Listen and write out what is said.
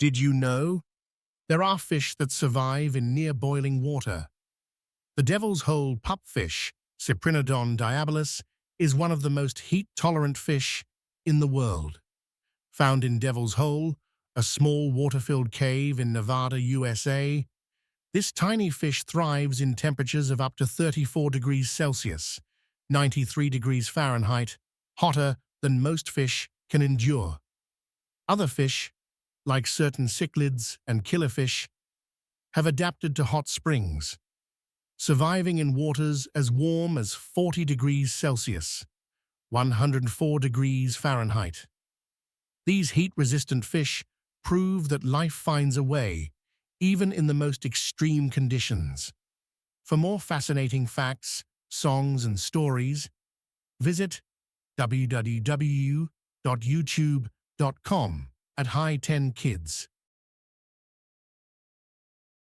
Did you know? There are fish that survive in near-boiling water. The devil's hole pupfish, Cyprinodon diabolus, is one of the most heat-tolerant fish in the world. Found in Devil's Hole, a small water-filled cave in Nevada, USA, this tiny fish thrives in temperatures of up to 34 degrees Celsius, 93 degrees Fahrenheit, hotter than most fish can endure. Other fish, like certain cichlids and killifish, have adapted to hot springs, surviving in waters as warm as 40 degrees Celsius, 104 degrees Fahrenheit. These heat-resistant fish prove that life finds a way, even in the most extreme conditions. For more fascinating facts, songs, and stories, visit www.youtube.com at HighTen Kids.